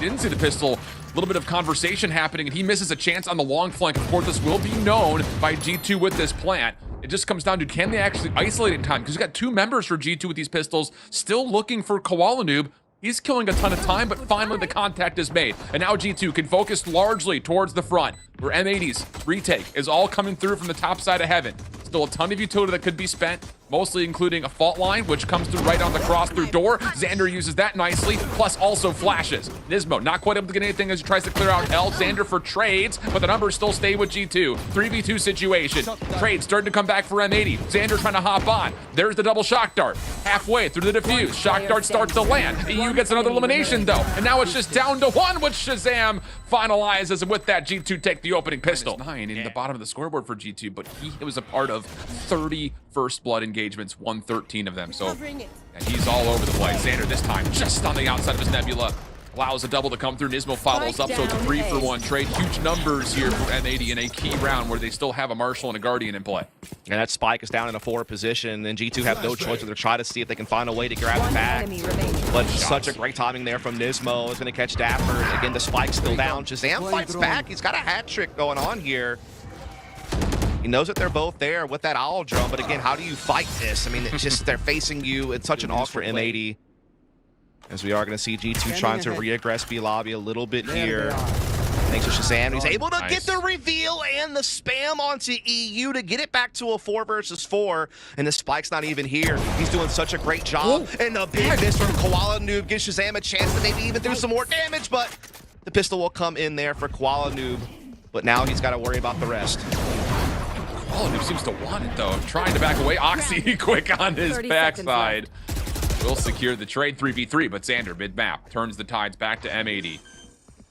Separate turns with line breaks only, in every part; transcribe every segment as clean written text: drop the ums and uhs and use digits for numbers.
didn't see the pistol. A little bit of conversation happening, and he misses a chance on the long flank. Of course, this will be known by G2 with this plant. It just comes down to, can they actually isolate it in time? Because you got 2 members for G2 with these pistols, still looking for koalanoob. He's killing a ton of time, but finally the contact is made. And now G2 can focus largely towards the front, where M80's retake is all coming through from the top side of heaven. Still a ton of utility that could be spent, mostly including a fault line, which comes through right on the cross through door. Zander uses that nicely, plus also flashes. NiSMO not quite able to get anything as he tries to clear out L. Zander for trades, but the numbers still stay with G2. 3v2 situation. Trades starting to come back for M80. Zander trying to hop on. There's the double shock dart. Halfway through the defuse. Shock dart starts to land. eeiu gets another elimination though. And now it's just down to 1 with ShahZaM finalizes. And with that, G2 take the opening pistol. 9 in the bottom of the scoreboard for G2, but he was a part of 30 first blood engagements, won 13 of them. So, and he's all over the place. Zander this time just on the outside of his nebula. Allows a double to come through. NiSMO follows up, so it's a 3-for-1 trade. Huge numbers here for M80 in a key round where they still have a Marshal and a Guardian in play.
And that spike is down in a 4 position, and G2 have no choice but to try to see if they can find a way to grab it back. But such a great timing there from NiSMO. Is going to catch dapr. Again, the spike's still down. ShahZaM fights back. He's got a hat trick going on here. He knows that they're both there with that owl drum, but again, how do you fight this? I mean, it's just they're facing you. It's such an awkward M80. As we are going to see G2 trying to reaggress B lobby a little bit here. Thanks to ShahZaM, he's able to get the reveal and the spam onto eeiu to get it back to a 4 versus 4. And the spike's not even here. He's doing such a great job. And the big miss from koalanoob gives ShahZaM a chance to maybe even do some more damage, but the pistol will come in there for koalanoob. But now he's got to worry about the rest.
koalanoob seems to want it though. Trying to back away. Oxy quick on his backside. Will secure the trade 3v3, but Zander mid-map turns the tides back to M80.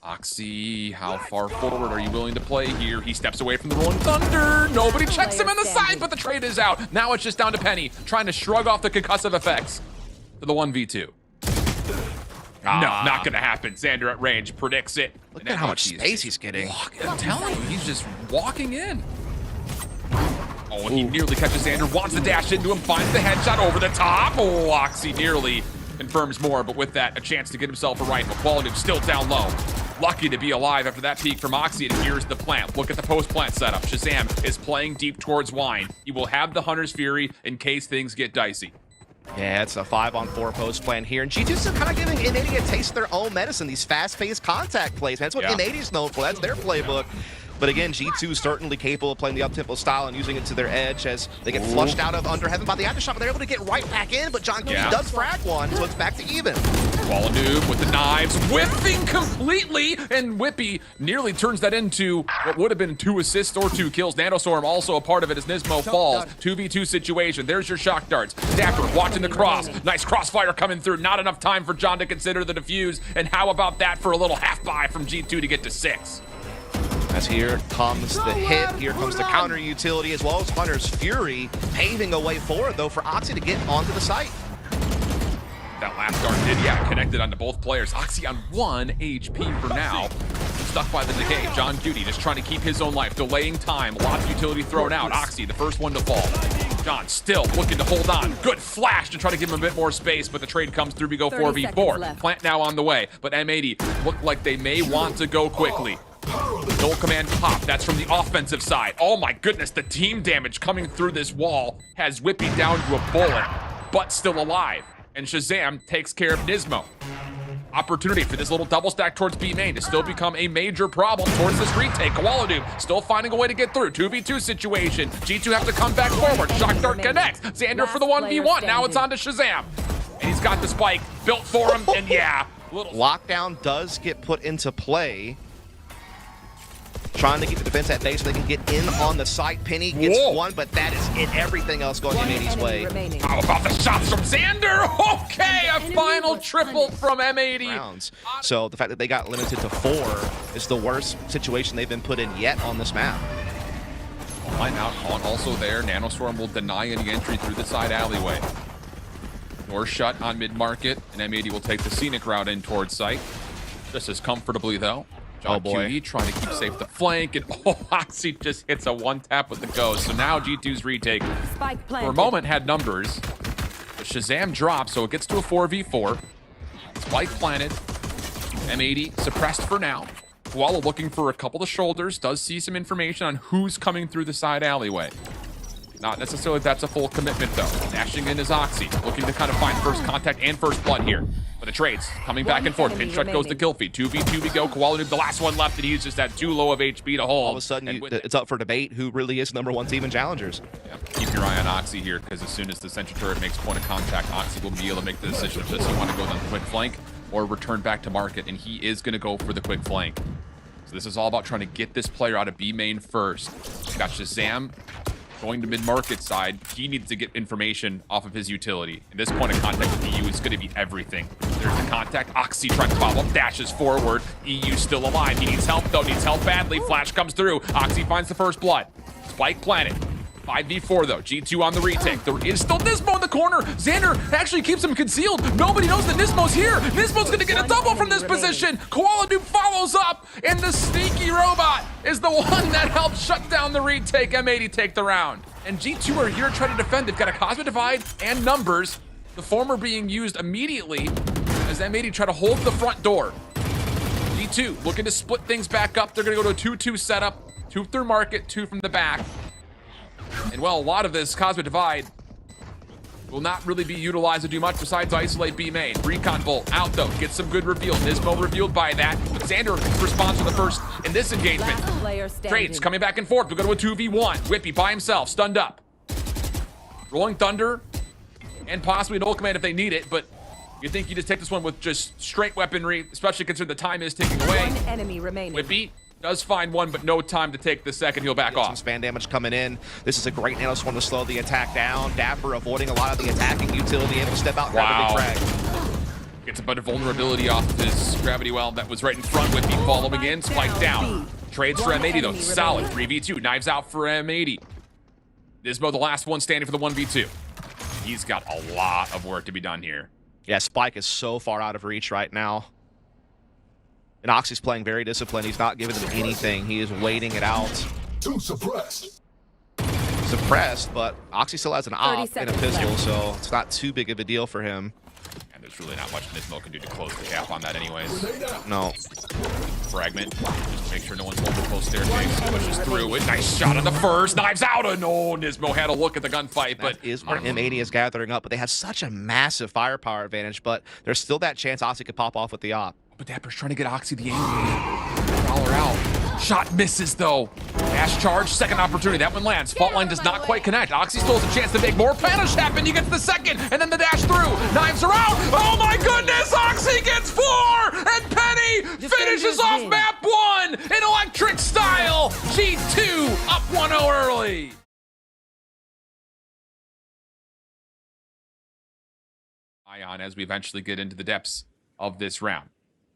Oxy, how far forward are you willing to play here? He steps away from the rolling thunder. Nobody checks him in the side, but the trade is out. Now it's just down to Penny, trying to shrug off the concussive effects to the 1v2. No, not gonna happen. Zander at range predicts it.
Look at how much space he's getting.
I'm telling you, he's just walking in. Oh, and he nearly catches Zander, wants to dash into him, finds the headshot over the top. Oh, Oxy nearly confirms more, but with that, a chance to get himself a rifle. koalanoob still down low. Lucky to be alive after that peek from Oxy, and here's the plant. Look at the post-plant setup. ShahZaM is playing deep towards Wine. He will have the Hunter's Fury in case things get dicey.
Yeah, it's a 5-on-4 post plan here, and G2's still kind of giving M80 a taste of their own medicine, these fast-paced contact plays. That's what M80's known for. That's their playbook. But again, G2 is certainly capable of playing the up-tempo style and using it to their edge as they get flushed out of under heaven by the aftershock, but they're able to get right back in, but johnqt does frag one, so it's back to even.
koalanoob with the knives, whiffing completely, and wippie nearly turns that into what would have been 2 assists or 2 kills. NanoStorm also a part of it as NiSMO falls. 2v2 situation. There's your shock darts. dapr watching the cross. Nice crossfire coming through. Not enough time for John to consider the defuse. And how about that for a little half-buy from G2 to get to 6?
As here comes the hit, here comes the counter utility, as well as Hunter's Fury, paving a way forward, though, for Oxy to get onto the site.
That last dart did, connected onto both players. Oxy on 1 HP for now. Stuck by the decay. johnqt just trying to keep his own life, delaying time. Lots of utility thrown out. Oxy, the first one to fall. John still looking to hold on. Good flash to try to give him a bit more space, but the trade comes through. We go 4v4. Plant now on the way, but M80 look like they may want to go quickly. Dual command pop, that's from the offensive side. Oh my goodness, the team damage coming through this wall has wippie down to a bullet, but still alive. And ShahZaM takes care of NiSMO. Opportunity for this little double stack towards B main to still become a major problem towards this retake. koalanoob still finding a way to get through. 2v2 situation. G2 have to come back forward. Shock dart connects. Zander for the 1v1. Now it's on to ShahZaM. And he's got the spike built for him, and
Lockdown does get put into play. Trying to keep the defense at base so they can get in on the site. Penny gets one, but that is it. Everything else going M80's way.
How about the shots from Zander? Okay, a final triple from M80.
Rounds. So the fact that they got limited to 4 is the worst situation they've been put in yet on this map.
Line out, also there. NanoStorm will deny any entry through the side alleyway. Door shut on mid-market, and M80 will take the scenic route in towards site. Just as comfortably, though. johnqt trying to keep safe the flank, and Oxy just hits a one-tap with the ghost. So now G2's retake, for a moment, had numbers. But ShahZaM drops, so it gets to a 4v4. Spike planted. M80 suppressed for now. Koala looking for a couple of shoulders. Does see some information on who's coming through the side alleyway. Not necessarily that's a full commitment, though. Dashing in is Oxy, looking to kind of find first contact and first blood here. But the trades coming back and forth. Pinch shot goes to Killfeed. 2v2 we go. koalanoob, the last one left, and he's just at too low of HP to hold.
All of a sudden, it's up for debate who really is #1 team in challengers.
Yeah, keep your eye on Oxy here, because as soon as the sentry turret makes point of contact, Oxy will be able to make the decision if does he want to go down the quick flank or return back to market, and he is going to go for the quick flank. So this is all about trying to get this player out of B main first. He's got ShahZaM going to mid-market side. He needs to get information off of his utility. And this point of contact with eeiu is going to be everything. There's the contact. Oxy trying to follow up, dashes forward. eeiu still alive. He needs help, though. Needs help badly. Flash comes through. Oxy finds the first blood. Spike planted. 5v4 though. G2 on the retake. There is still NiSMO in the corner. Zander actually keeps him concealed. Nobody knows that NiSMO's here. NiSMO's gonna get a double from this position. koalanoob follows up, and the sneaky robot is the one that helped shut down the retake. M80 take the round. And G2 are here trying to defend. They've got a Cosmic Divide and numbers. The former being used immediately as M80 try to hold the front door. G2 looking to split things back up. They're gonna go to a 2-2 setup. 2 through market, 2 from the back. And well, a lot of this Cosmic Divide will not really be utilized to do much besides isolate B main. Recon Bolt out though, gets some good reveal. NiSMO revealed by that, but Zander responds to the first in this engagement. Trades coming back and forth. We'll go to a 2v1. Wippie by himself, stunned up. Rolling Thunder, and possibly an ult command if they need it, but you think you just take this one with just straight weaponry, especially considering the time is ticking away.
One enemy remaining.
Wippie does find one, but no time to take the second. He'll back off.
Some span damage coming in. This is a great nanoswarm to slow the attack down. dapr avoiding a lot of the attacking utility, able to step out and grab a big frag.
Gets a bit of vulnerability off of his gravity well that was right in front with him following in. Spike down. Trades for M80 though. Solid. 3v2. Knives out for M80. NiSMO the last one standing for the 1v2. He's got a lot of work to be done here.
Yeah, Spike is so far out of reach right now. And Oxy's playing very disciplined. He's not giving them anything. He is waiting it out.
Too suppressed.
Suppressed, but Oxy still has an op and a pistol, so it's not too big of a deal for him.
And there's really not much NiSMO can do to close the gap on that anyways.
No.
Fragment. Just make sure no one's holding post staircase. Pushes through it. Nice shot on the first. Knives out. Oh, no. NiSMO had a look at the gunfight, but
that is where M80 is gathering up. But they have such a massive firepower advantage, but there's still that chance Oxy could pop off with the op.
But dapr's trying to get Oxy the angle. Dollar out. Shot misses though. Dash charge, second opportunity. That one lands. Fault line does not quite connect. Oxy still has a chance to make more punish happen. He gets the second, and then the dash through. Knives are out. Oh my goodness! Oxy gets 4, and Penny finishes off map 1 in electric style. G2 up 1-0 early. Ion as we eventually get into the depths of this round.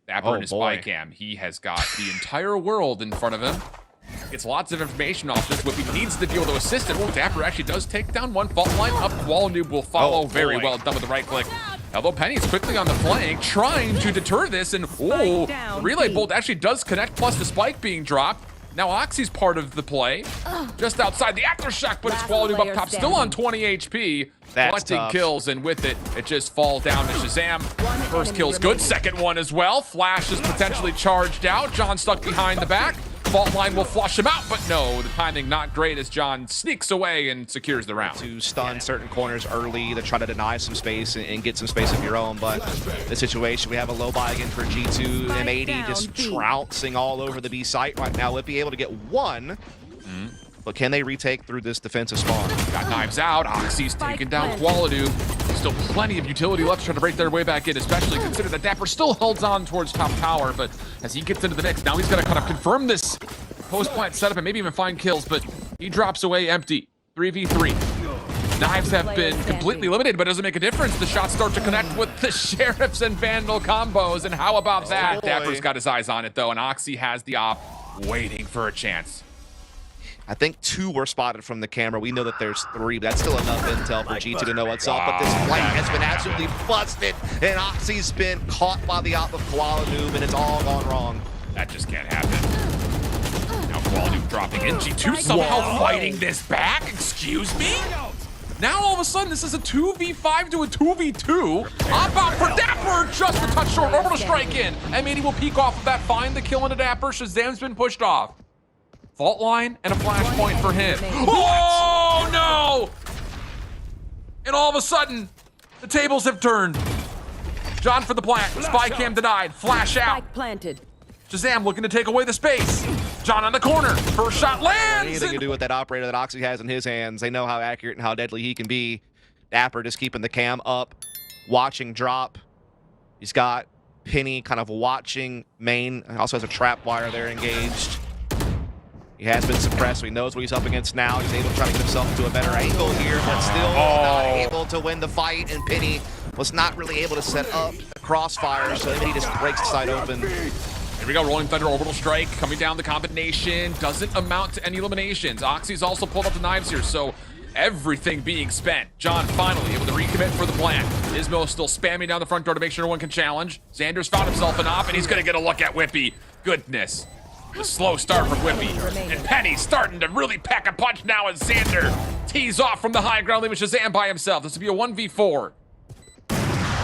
dapr in his spy cam. He has got the entire world in front of him. Gets lots of information off this. Wippie needs to be able to assist it. Oh, dapr actually does take down one. Fault line up. koalanoob will follow. Very well done with the right click. Although Penny's quickly on the flank, trying to deter this. And oh, the relay bolt actually does connect, plus the spike being dropped. Now Oxy's part of the play. Just outside the aftershock, but it's koalanoob up top, still on 20 HP. Collecting kills, and with it, it just falls down to ShahZaM. First kill's good, second one as well. Flash is potentially charged out. John stuck behind the back. Fault line will flush him out, but no, the timing not great as John sneaks away and secures the round.
To stun certain corners early, to try to deny some space and get some space of your own, but the situation, we have a low buy again for G2, M80 just trouncing all over the B site right now. Wippie able to get one, but can they retake through this defensive spawn?
Got knives out, Oxy's taking down koalanoob. Still plenty of utility left to try to break their way back in, especially considering that dapr still holds on towards top tower, but as he gets into the mix, now he's got to kind of confirm this post-plant setup and maybe even find kills, but he drops away empty. 3v3. Knives have been completely eliminated, but it doesn't make a difference. The shots start to connect with the Sheriffs and Vandal combos, and how about that? dapr's got his eyes on it, though, and Oxy has the op waiting for a chance.
I think 2 were spotted from the camera. We know that there's 3, but that's still enough intel for G2 to know what's up. But this flank has been absolutely busted, and Oxy's been caught by the op of koalanoob, and it's all gone wrong.
That just can't happen. Now koalanoob dropping in. G2 somehow fighting this back? Excuse me? Now all of a sudden, this is a 2v5 to a 2v2. Op out for dapr, just a touch short. Orbital strike in. M80 will peek off of that, find the kill into dapr. ShahZaM's been pushed off. Fault line and a flashpoint for him. Oh no! And all of a sudden, the tables have turned. John for the plant. Spy cam denied. Flash out.
Spike planted.
ShahZaM looking to take away the space. John on the corner. First shot lands.
Anything to do with that operator that Oxy has in his hands. They know how accurate and how deadly he can be. dapr just keeping the cam up, watching drop. He's got Penny kind of watching main. Also has a trap wire there engaged. He has been suppressed, so he knows what he's up against now. He's able to try to get himself into a better angle here, but still not able to win the fight. And Penny was not really able to set up a crossfire, so then he just breaks the side open.
Here we go, Rolling Thunder Orbital Strike coming down the combination. Doesn't amount to any eliminations. Oxy's also pulled up the knives here, so everything being spent. John finally able to recommit for the plant. NiSMO still spamming down the front door to make sure no one can challenge. Zander's found himself an op, and he's gonna get a look at wippie. Goodness. The slow start from wippie. And Penny starting to really pack a punch now as Zander tees off from the high ground, leaving ShahZaM by himself. This will be a 1v4.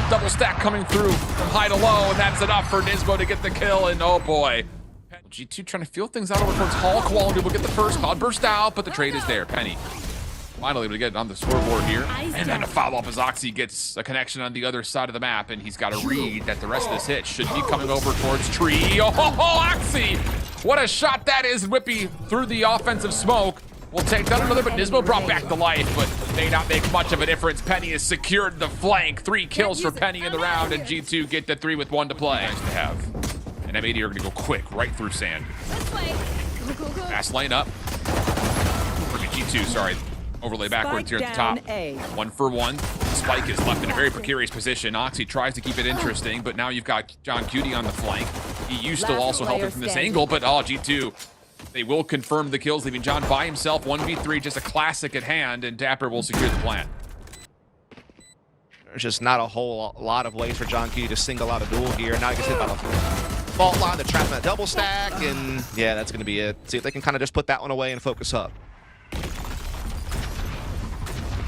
Double stack coming through from high to low, and that's enough for NiSMO to get the kill, and oh boy. G2 trying to feel things out over towards Hall. koalanoob will get the first. Cloud burst out, but the trade is there. Penny finally able to get on the scoreboard here. And then a follow-up as Oxy gets a connection on the other side of the map, and he's got to read that the rest of this hit should be coming over towards tree. Oh, Oxy! What a shot that is. wippie through the offensive smoke. We'll take down another, but NiSMO brought back to life, but may not make much of a difference. Penny has secured the flank. 3 kills for Penny in the round, and G2 get the 3 with 1 to play. Nice to have. And M80 are gonna go quick, right through sand. Fast lane up. G2, sorry. Overlay backwards here at the top. 1 for 1. Spike is left in a very precarious position. Oxy tries to keep it interesting, but now you've got johnqt on the flank. eeiu still also helping from this angle, but G2, they will confirm the kills, leaving John by himself. 1v3, just a classic at hand, and dapr will secure the plant.
There's just not a whole lot of ways for johnqt to single out a duel here. Now he gets hit by the fault line, the trap, that double stack, and yeah, that's going to be it. See if they can kind of just put that one away and focus up.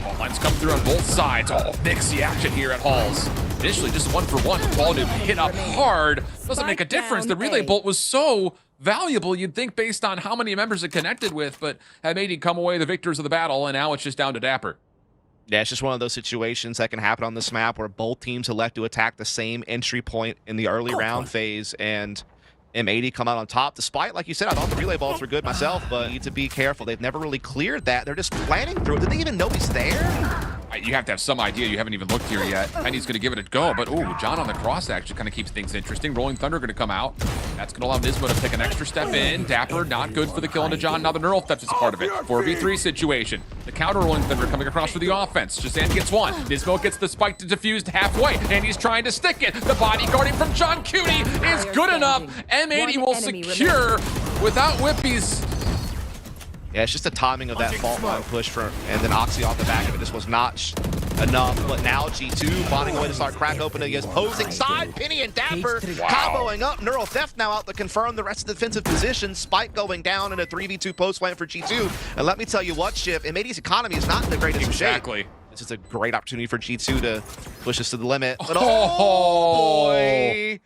Fault lines come through on both sides. Nixie action here at Halls. Initially, just 1 for 1. koalanoob hit up hard. Doesn't make a difference. The relay bolt was so valuable, you'd think, based on how many members it connected with, but M80 come away the victors of the battle, and now it's just down to dapr.
Yeah, it's just one of those situations that can happen on this map where both teams elect to attack the same entry point in the early round phase, and M80 come out on top. Despite, like you said, I thought the relay bolts were good myself, but you need to be careful. They've never really cleared that. They're just planning through it. Did they even know he's there?
You have to have some idea. You haven't even looked here yet. Penny's going to give it a go, but ooh, John on the cross actually kind of keeps things interesting. Rolling Thunder going to come out. That's going to allow NiSMO to take an extra step in. dapr not good for the kill into John. Now the neural theft is a part of it. 4v3 situation. The counter Rolling Thunder coming across for the offense. ShahZaM gets 1. NiSMO gets the spike to defuse halfway, and he's trying to stick it. The bodyguarding from johnqt is good enough. M80 will secure without wippie's.
Yeah, it's just the timing of that fault line push and then Oxy off the back of it just was not enough. But now G2 finding a way to start crack open against opposing side. Penny and dapr comboing up. Neural theft now out to confirm the rest of the defensive position. Spike going down in a 3v2 post lane for G2. And let me tell you what, Chip, M80's economy is not in the greatest shape. This is a great opportunity for G2 to push us to the limit. But oh boy.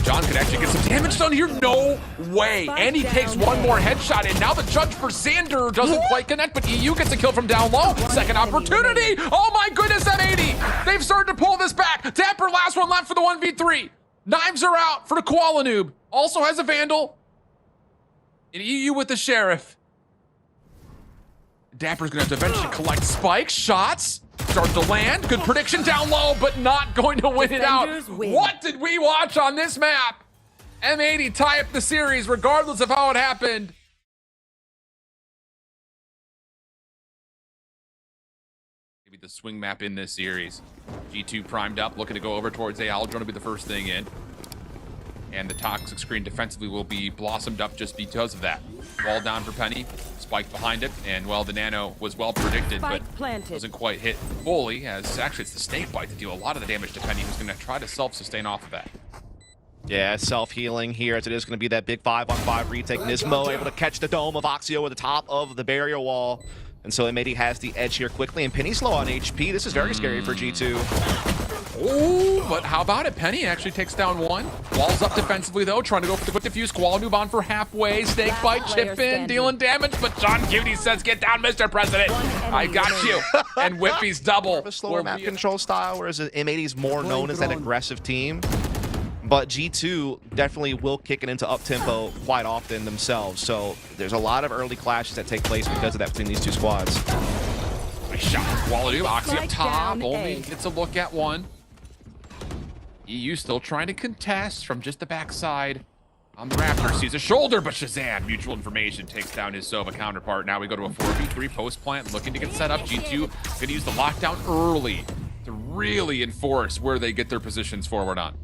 John could actually get some damage done here. No way. And he takes 1 more headshot, and now the judge for Zander doesn't quite connect, but eeiu gets a kill from down low. Second opportunity. Oh my goodness, M80. They've started to pull this back. dapr, last one left for the 1v3. Knives are out for the koalanoob. Also has a vandal. And eeiu with the sheriff. dapr's gonna have to eventually collect spikes. Shots start to land. Good prediction down low, but not going to win it out. What did we watch on this map? M80 tie up the series regardless of how it happened. Maybe the swing map in this series. G2 primed up, looking to go over towards eeiu. Drone will be the first thing in. And the toxic screen defensively will be blossomed up just because of that. Wall down for Penny, Spike behind it, and well, the nano was well predicted, but doesn't quite hit fully, as actually it's the snake bite to deal a lot of the damage to Penny, who's going to try to self-sustain off of that.
Yeah, self-healing here, as it is going to be that big 5-on-5 retake. NiSMO able to catch the dome of Oxy over the top of the barrier wall. And so M80 has the edge here quickly, and Penny's low on HP. This is very scary for G2.
Oh, but how about it? Penny actually takes down one. Walls up defensively, though, trying to go for the quick defuse. koalanoob on for halfway. Snake bite, chip in, dealing damage, but johnqt says, get down, Mr. President. I got you. And Whippy's double.
A slower map control style, whereas M80 is more known as that aggressive team. But G2 definitely will kick it into up-tempo quite often themselves. So there's a lot of early clashes that take place because of that between these two squads.
Nice shot from koalanoob. Oxy up top. Only gets a look at one. eeiu still trying to contest from just the backside. On the Raptor, sees a shoulder, but ShahZaM, mutual information, takes down his Sova counterpart. Now we go to a 4v3 post plant, looking to get set up. G2 gonna use the lockdown early to really enforce where they get their positions forward on.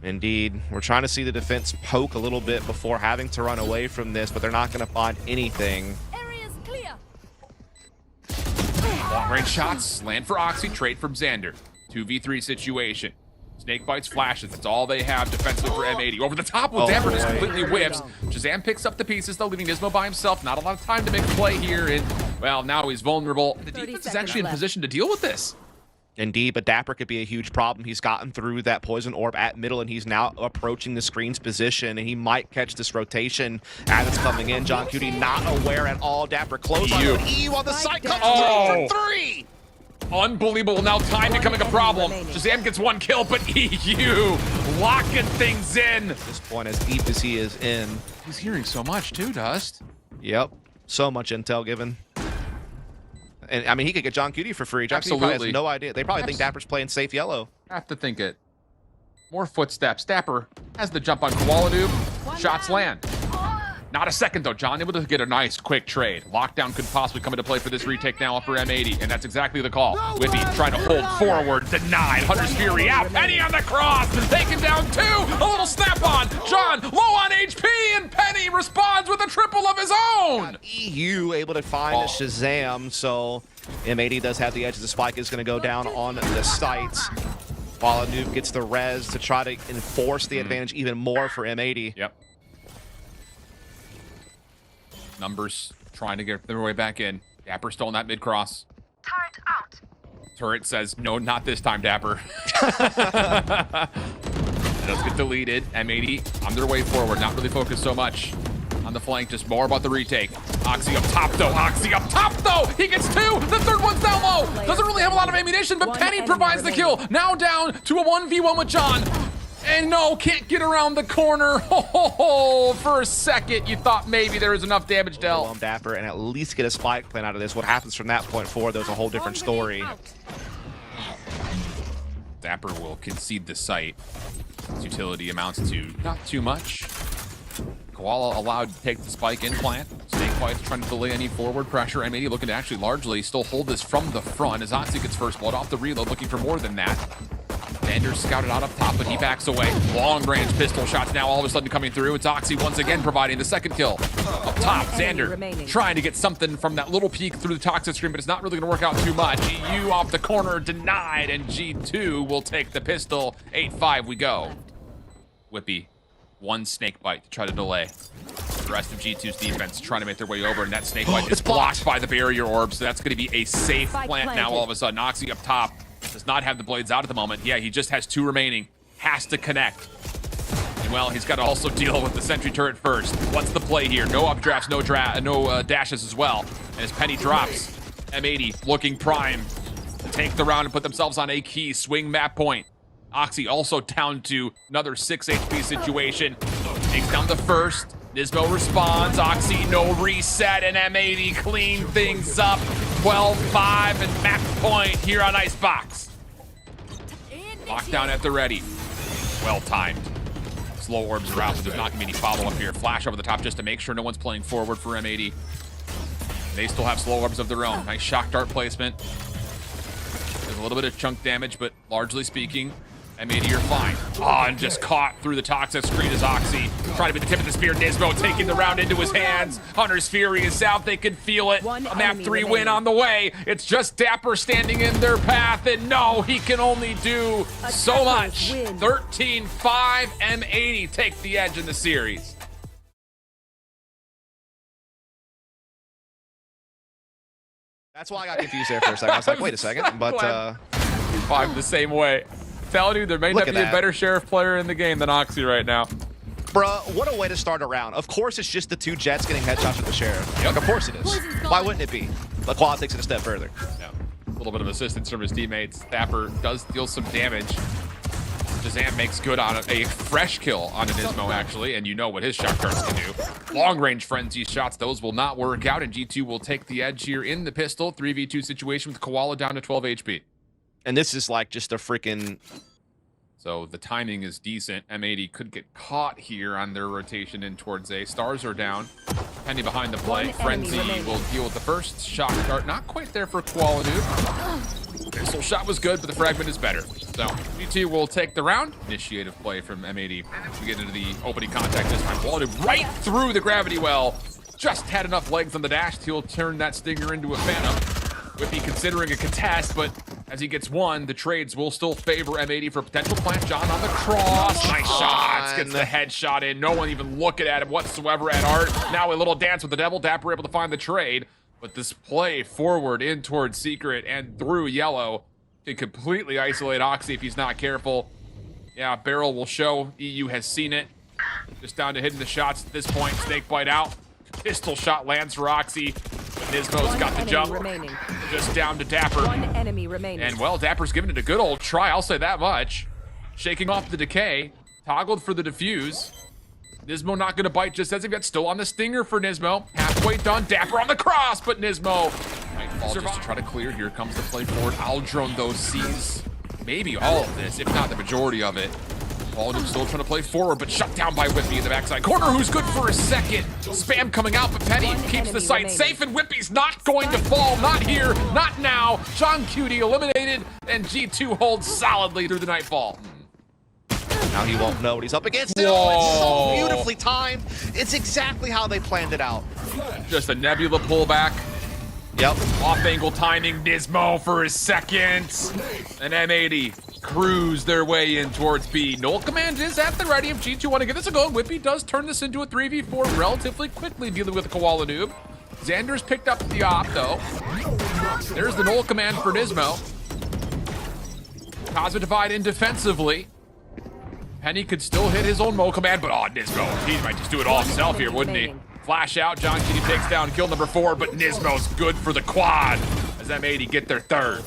Indeed. We're trying to see the defense poke a little bit before having to run away from this, but they're not going to find anything.
Area's clear.
Long range shots, land for Oxy, trade from Zander. 2v3 situation. Snake bites, flashes. That's all they have defensively for M80. Over the top with dapr, just completely whips. ShahZaM picks up the pieces, though, leaving NiSMO by himself. Not a lot of time to make a play here. And, well, now he's vulnerable. The defense is actually in position to deal with this.
Indeed, but dapr could be a huge problem. He's gotten through that poison orb at middle, and he's now approaching the screen's position, and he might catch this rotation as it's coming in. johnqt not aware at all. dapr close on eeiu on the side, comes through for 3!
Unbelievable. Now time becoming a problem. ShahZaM gets one kill, but eeiu locking things in.
At this point, as deep as he is in.
He's hearing so much too, Dust.
Yep. So much intel given. And I mean, he could get johnqt for free. johnqt probably has no idea. They probably think dapr's playing safe yellow.
Have to think it. More footsteps. dapr has the jump on koalanoob. Shots land. Not a second, though. John able to get a nice, quick trade. Lockdown could possibly come into play for this retake now for M80, and that's exactly the call. Wippie trying to hold forward, denied. Hunter's Fury out. Penny on the cross, taken down 2. A little snap on. John low on HP, and Penny responds with a triple of his own.
eeiu able to find ShahZaM, so M80 does have the edge. The spike is going to go down on the sights. koalanoob gets the res to try to enforce the advantage even more for M80.
Yep. Numbers trying to get their way back in. dapr still in that mid-cross.
Turret out.
Turret says, no, not this time, dapr. Does get deleted. M80 on their way forward, not really focused so much on the flank, just more about the retake. Oxy up top, though. Oxy up top, though. He gets 2. The third one's down low. Doesn't really have a lot of ammunition, but Penny provides the kill. Now down to a 1v1 with John. And no, can't get around the corner. Oh, for a second, you thought maybe there was enough damage dealt.
dapr and at least get a spike plan out of this. What happens from that point forward, there's a whole different story.
dapr will concede the site. Its utility amounts to not too much. Koala allowed to take the spike in plant. Snake bites trying to delay any forward pressure. M80 looking to actually largely still hold this from the front as Oxy gets first blood off the reload, looking for more than that. Zander's scouted out up top, but he backs away. Long-range pistol shots now all of a sudden coming through. It's Oxy once again providing the second kill. Up top, Zander trying to get something from that little peek through the toxic screen, but it's not really going to work out too much. eeiu off the corner, denied, and G2 will take the pistol. 8-5 we go. Wippie, one snake bite to try to delay. The rest of G2's defense trying to make their way over, and that snake bite is blocked by the barrier orb, so that's going to be a safe plant now all of a sudden. Oxy up top. Does not have the blades out at the moment. Yeah, he just has 2 remaining. Has to connect. And well, he's got to also deal with the sentry turret first. What's the play here? No updrafts, no dashes as well. And as Penny drops, M80 looking prime to take the round and put themselves on a key swing map point. Oxy also down to another 6 HP situation. Takes down the first. NiSMO responds. Oxy no reset, and M80 clean things up. 12-5 and map point here on Icebox. Lockdown at the ready. Well timed. Slow orbs are out, so there's not gonna be any follow-up here. Flash over the top just to make sure no one's playing forward for M80. They still have slow orbs of their own. Nice shock dart placement. There's a little bit of chunk damage, but largely speaking, M80 you're fine. Oh, and just caught through the toxic screen as Oxy trying to be the tip of the spear. NiSMO taking the round into his hands. Hunter's Fury is out. They can feel it. A map 3 win on the way. It's just dapr standing in their path, and no, he can only do so much. 13-5, M80 take the edge in the series.
That's why I got confused there for a second. I was like, wait a second, but
I'm the same way. Telling you, there may not be a better Sheriff player in the game than Oxy right now.
bruh, what a way to start a round. Of course, it's just the two Jets getting headshots with the Sheriff. Yep. Of course it is. Why wouldn't it be? But Quad takes it a step further.
Yeah. A little bit of assistance from his teammates. dapr does deal some damage. ShahZaM makes good on a fresh kill on an NiSMO, actually, and you know what his shot cards can do. Long-range frenzy shots, those will not work out, and G2 will take the edge here in the pistol. 3v2 situation with Koala down to 12 HP.
And this is like just a freaking...
So the timing is decent. M80 could get caught here on their rotation in towards A. Stars are down. Penny behind the play. Frenzy will deal with the first shot start. Not quite there for koalanoob. Pistol shot was good, but the fragment is better. So G2 will take the round. Initiative play from M80 to get into the opening contact this time. koalanoob right through the gravity well. Just had enough legs on the dash. He'll turn that stinger into a phantom. wippie considering a contest, but as he gets one, the trades will still favor M80 for a potential plant. John on the cross. Nice shots. Gets the headshot in. No one even looking at him whatsoever at Art. Now a little dance with the devil. dapr able to find the trade, but this play forward in towards Secret and through Yellow can completely isolate Oxy if he's not careful. Yeah, barrel will show. eeiu has seen it. Just down to hitting the shots at this point. Snake bite out. Pistol shot lands for Oxy. NiSMO's got the jump. Just down to dapr.
One enemy remaining.
And well, dappr's giving it a good old try, I'll say that much. Shaking off the decay. Toggled for the defuse. NiSMO not gonna bite just as he gets still on the stinger for NiSMO. Halfway done, dapr on the cross, but NiSMO might fall just to try to clear. Here comes the play forward. Aldrone though sees maybe all of this, if not the majority of it. koalanoob still trying to play forward, but shut down by wippie in the backside corner, who's good for a second. Spam coming out, but Penny keeps the site safe, and wippie's not going to fall. Not here, not now. johnqt eliminated, and G2 holds solidly through the nightfall.
Now he won't know what he's up against. Oh, it's so beautifully timed. It's exactly how they planned it out.
Just a Nebula pullback.
Yep.
Off-angle timing, NiSMO for his second. And M80 cruise their way in towards B. Null Command is at the ready if G2 want to get this a go. wippie does turn this into a 3v4 relatively quickly, dealing with a koalanoob. Zander's picked up the op, though. There's the Null Command for NiSMO. Cosmic Divide in defensively. Penny could still hit his own Mo Command, but NiSMO, he might just do it all himself here, wouldn't he? Flash out, johnqt takes down kill number 4, but NiSMO's good for the quad as M80 get their third.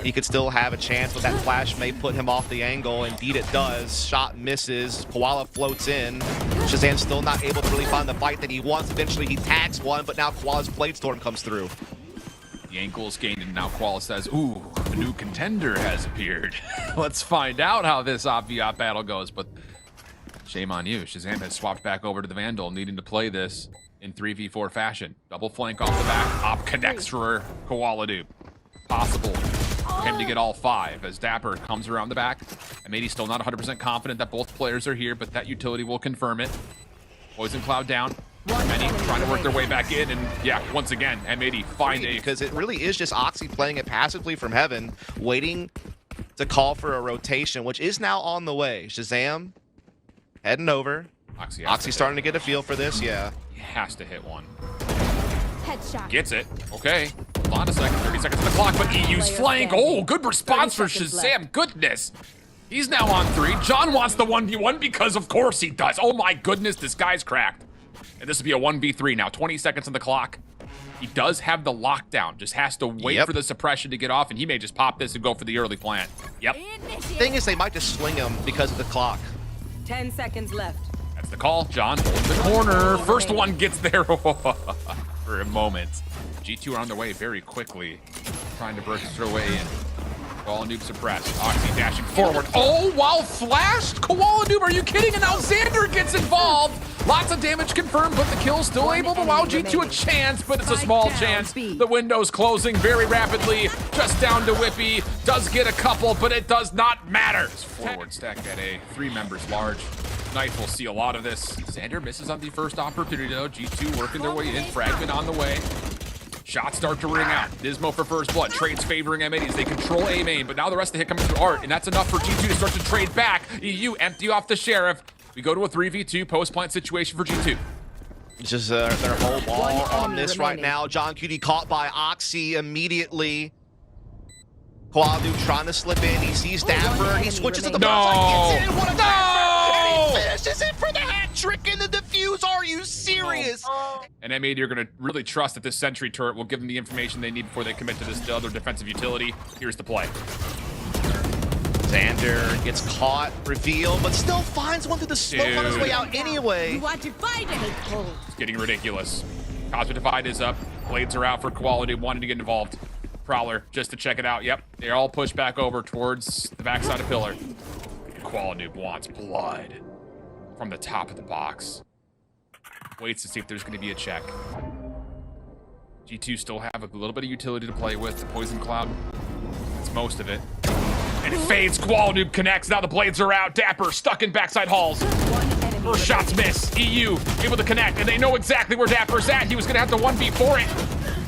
He could still have a chance, but that flash may put him off the angle. Indeed it does. Shot misses. Koala floats in. ShahZaM's still not able to really find the fight that he wants. Eventually he tags one, but now Koala's Blade Storm comes through.
The ankle's gained, and now Koala says, ooh, a new contender has appeared. Let's find out how this op-v-op battle goes, but shame on you. ShahZaM has swapped back over to the Vandal, needing to play this in 3v4 fashion. Double flank off the back. Op connects for koalanoob. Possible for him to get all 5 as dapr comes around the back. M80 still not 100% confident that both players are here, but that utility will confirm it. Poison Cloud down. Many trying to work their way back in, and yeah, once again, M80 find a...
Because it really is just Oxy playing it passively from heaven, waiting to call for a rotation, which is now on the way. ShahZaM heading over. Oxy starting to get a feel for this, yeah.
He has to hit one.
Headshot.
Gets it. Okay. Hold on a second. 30 seconds on the clock, but eeiu's flank. Oh, good response for ShahZaM. Goodness. He's now on 3. John wants the 1v1 because of course he does. Oh my goodness, this guy's cracked. And this will be a 1v3 now. 20 seconds on the clock. He does have the lockdown. Just has to wait for the suppression to get off, and he may just pop this and go for the early plant. Yep.
Thing is, they might just swing him because of the clock.
10 seconds left.
That's the call. John holds the corner. First one gets there for a moment. G2 are on their way very quickly, trying to burst their way in. koalanoob suppressed. Oxy dashing forward. Oh, while flashed? koalanoob, are you kidding? And now Zander gets involved. Lots of damage confirmed, but the kill still able to allow G2 a chance, but it's a small chance. The window's closing very rapidly. Just down to wippie. Does get a couple, but it does not matter. Forward stack at A. 3 members large. Knife will see a lot of this. Zander misses on the first opportunity, though. G2 working their way in. Fragment on the way. Shots start to ring out. NiSMO for first blood. Trades favoring M80 as they control A main, but now the rest of the hit coming through Art, and that's enough for G2 to start to trade back. eeiu empty off the Sheriff. We go to a 3v2 post-plant situation for G2.
It's just their whole ball
One
on
enemy
this right
remaining.
now. johnqt caught by Oxy immediately. koalanoob trying to slip in. He sees dapr. He
enemy
switches to the
remaining.
frontside. Gets in. What a
No!
and he finishes it for the hat trick in the defuse. Are you serious?
And M80 are going to really trust that this sentry turret will give them the information they need before they commit to this other defensive utility. Here's the play.
Zander gets caught, revealed, but still finds one through the smoke on his
Dude.
way out anyway.
want to fight it?
It's getting ridiculous. Cosmic Divide is up. Blades are out for koalanoob wanting to get involved. Prowler, just to check it out. Yep, they all push back over towards the backside of Pillar. koalanoob wants blood from the top of the box. Waits to see if there's going to be a check. G2 still have a little bit of utility to play with. The Poison Cloud, that's most of it. And it fades. koalanoob connects. Now the blades are out. dapr stuck in backside halls.
One enemy
First shots miss. eeiu able to connect, and they know exactly where dapr's at. He was going to have to 1v for it.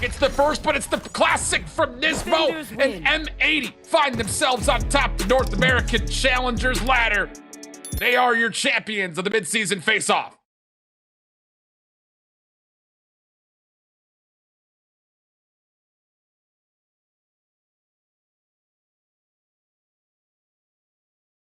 It's the first, but it's the classic from NiSMO
Defenders win.
and M80 find themselves on top the North American Challengers ladder. They are your champions of the mid-season face-off.